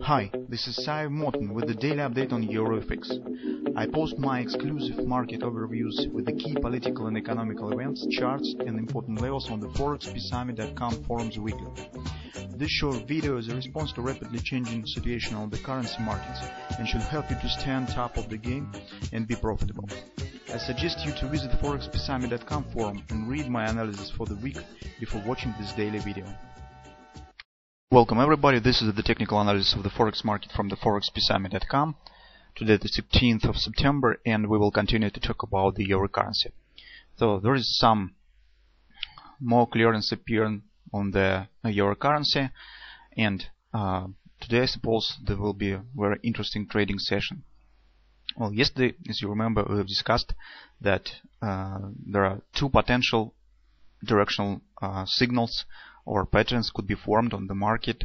Hi, this is Sive Morten with the daily update on EURUSD. I post my exclusive market overviews with the key political and economical events, charts and important levels on the ForexPeaceArmy.com forums weekly. This short video is a response to rapidly changing situation on the currency markets and should help you to stay on top of the game and be profitable. I suggest you to visit ForexPeaceArmy.com forum and read my analysis for the week before watching this daily video. Welcome everybody, this is the technical analysis of the Forex market from the ForexPeaceArmy.com. Today the 16th of September, and we will continue to talk about the euro currency. So there is some more clearance appearing on the euro currency, and today I suppose there will be a very interesting trading session. Well, yesterday, as you remember, we have discussed that there are two potential directional signals or patterns could be formed on the market.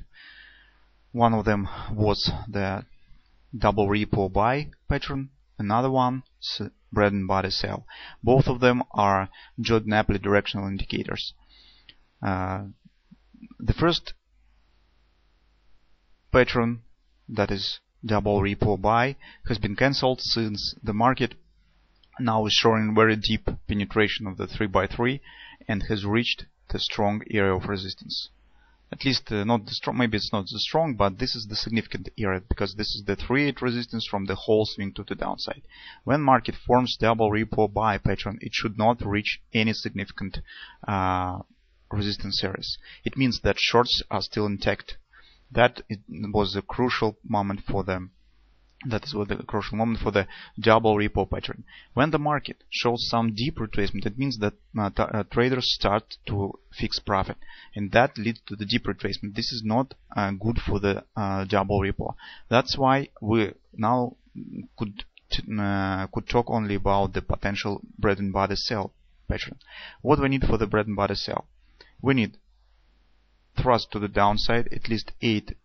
One of them was the double repo buy pattern, another one is bread and butter sell. Both of them are Jordan-Napoli directional indicators. The first pattern, that is double repo buy, has been cancelled since the market now is showing very deep penetration of the 3x3 and has reached the strong area of resistance. At least not the strong, maybe it's not the strong, but this is the significant area, because this is the 3-8 resistance from the whole swing to the downside. When market forms double repo buy pattern, it should not reach any significant resistance areas. It means that shorts are still intact. That was a crucial moment for them. That is what the crucial moment for the double repo pattern. When the market shows some deep retracement, it means that traders start to fix profit, and that leads to the deep retracement. This is not good for the double repo. That's why we now could talk only about the potential bread and butter sell pattern. What we need for the bread and butter sell? We need thrust to the downside, at least 8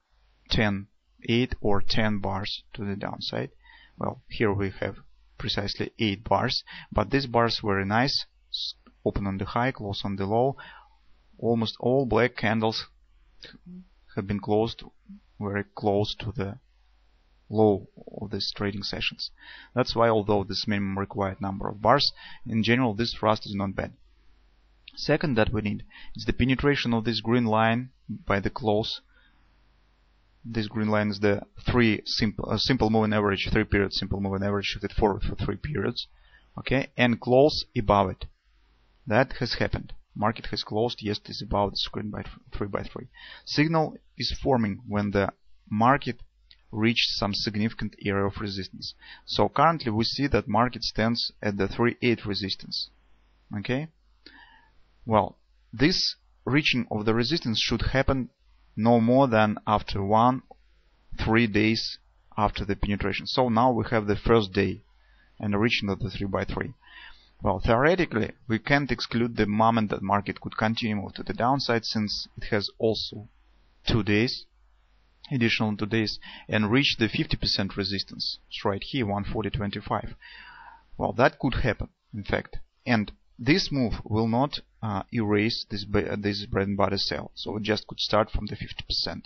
or 10 bars to the downside. Well, here we have precisely 8 bars, but these bars were very nice, open on the high, close on the low. Almost all black candles have been closed very close to the low of these trading sessions. That's why, although this minimum required number of bars, in general this thrust is not bad. Second that we need is the penetration of this green line by the close. This green line is the simple moving average, 3 period simple moving average shifted forward for 3 periods. Okay, and close above it. That has happened. Market has closed, yes, it is above the screen by 3x3. Signal is forming when the market reached some significant area of resistance. So currently we see that market stands at the 3.8 resistance. Okay. Well, this reaching of the resistance should happen no more than after 3 days after the penetration. So now we have the first day and a reaching of the 3x3. Well, theoretically we can't exclude the moment that market could continue move to the downside, since it has also 2 days, additional 2 days, and reach the 50% resistance. It's right here, 140.25. Well, that could happen, in fact, and this move will not erase this bread and butter sell, so it just could start from the 50%.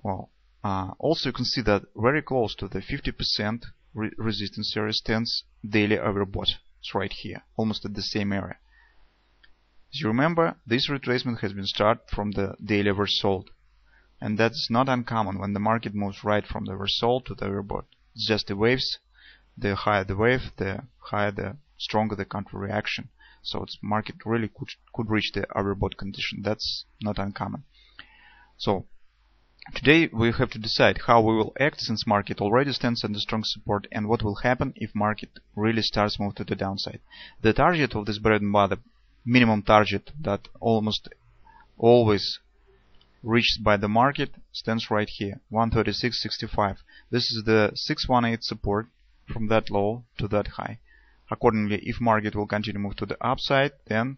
Well, also you can see that very close to the 50% resistance area stands daily overbought. It's right here, almost at the same area. As you remember, this retracement has been started from the daily oversold, and that's not uncommon when the market moves right from the oversold to the overbought. It's just the waves. The higher the wave, the higher the stronger the counter reaction. So its market really could reach the overbought condition. That's not uncommon. So today we have to decide how we will act, since market already stands under strong support, and what will happen if market really starts move to the downside. The target of this bread and butter, minimum target that almost always reached by the market, stands right here, 136.65. This is the 618 support from that low to that high. Accordingly, if market will continue to move to the upside, then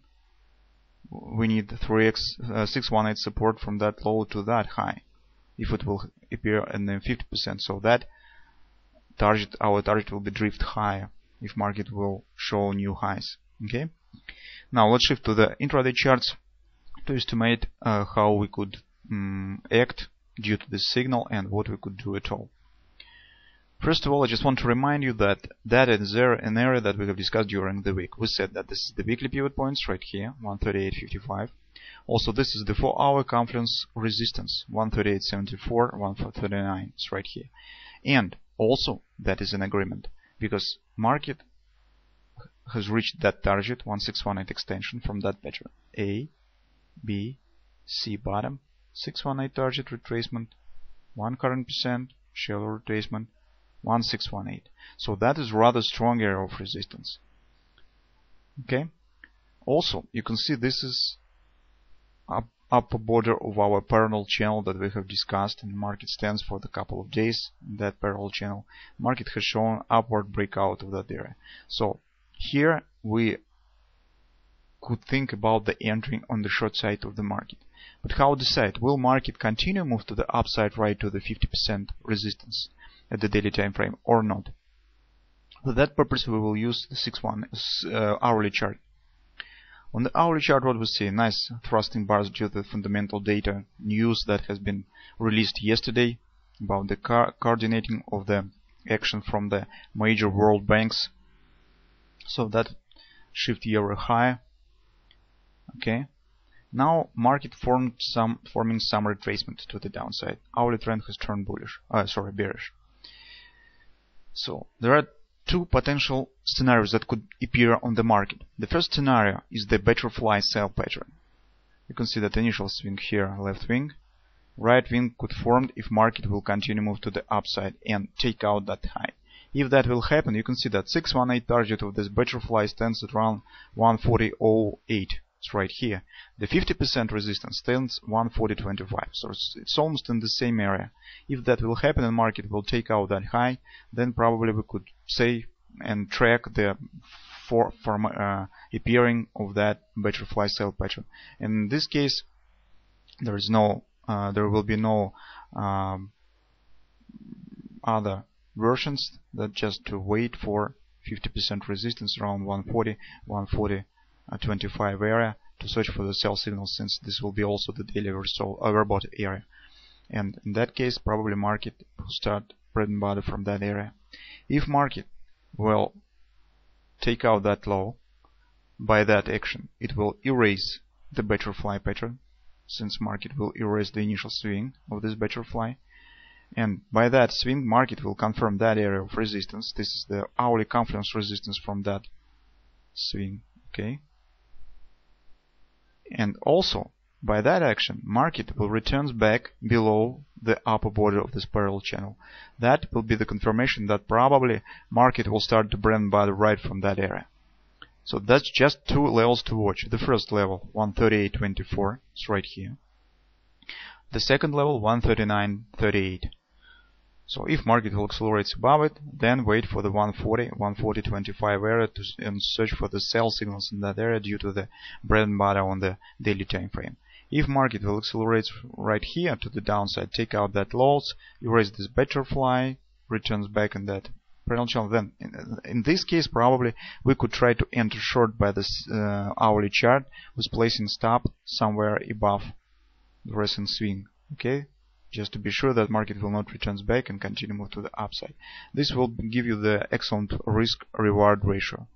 we need 618 support from that low to that high, if it will appear in the 50%. So that target, our target, will be drift higher if market will show new highs. Okay. Now let's shift to the intraday charts to estimate how we could act due to this signal and what we could do at all. First of all, I just want to remind you that is an area that we have discussed during the week. We said that this is the weekly pivot points right here, 138.55. Also, this is the 4-hour conference resistance, 138.74, 139. It's right here. And also, that is an agreement, because market has reached that target, 1618 extension from that pattern. A, B, C bottom, 618 target retracement, 1 current percent, shallow retracement, 1618. So that is rather strong area of resistance. Okay. Also, you can see this is upper border of our parallel channel that we have discussed, and the market stands for the couple of days in that parallel channel. Market has shown upward breakout of that area. So here we could think about the entering on the short side of the market. But how decide? Will market continue move to the upside right to the 50% resistance at the daily time frame or not? For that purpose we will use the hourly chart. On the hourly chart, what we see, nice thrusting bars due to the fundamental data news that has been released yesterday about the coordinating of the action from the major world banks. So that shift euro higher. Okay. Now market forming some retracement to the downside. Hourly trend has turned bearish. So there are two potential scenarios that could appear on the market. The first scenario is the butterfly sell pattern. You can see that initial swing here, left wing. Right wing could form if market will continue move to the upside and take out that high. If that will happen, you can see that 618 target of this butterfly stands at around 140.08. It's right here. The 50% resistance stands 140.25. So it's almost in the same area. If that will happen and market will take out that high, then probably we could say and track the appearing of that butterfly sell pattern. In this case, there will be no other versions that just to wait for 50% resistance around 140.25 area to search for the sell signal, since this will be also the daily overbought area. And in that case, probably market will start bread and butter from that area. If market will take out that low, by that action it will erase the butterfly pattern, since market will erase the initial swing of this butterfly, and by that swing market will confirm that area of resistance. This is the hourly confluence resistance from that swing. Okay. And also by that action market will return back below the upper border of this parallel channel. That will be the confirmation that probably market will start to brand by the right from that area. So that's just two levels to watch. The first level 138.24 is right here. The second level 139.38. So if market will accelerate above it, then wait for the 140.25 area and search for the sell signals in that area due to the bread and butter on the daily time frame. If market will accelerate right here to the downside, take out that loss, erase this butterfly, returns back in that parallel channel, then in this case probably we could try to enter short by this hourly chart with placing stop somewhere above the recent swing. Okay. Just to be sure that market will not return back and continue move to the upside. This will give you the excellent risk-reward ratio.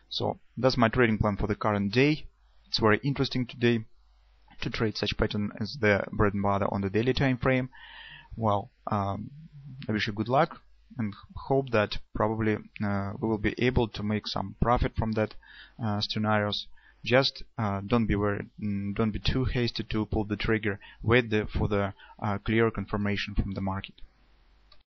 So that's my trading plan for the current day. It's very interesting today to trade such pattern as the bread and butter on the daily time frame. Well, I wish you good luck and hope that probably we will be able to make some profit from that scenarios. Just don't be too hasty to pull the trigger. Wait for the clear confirmation from the market.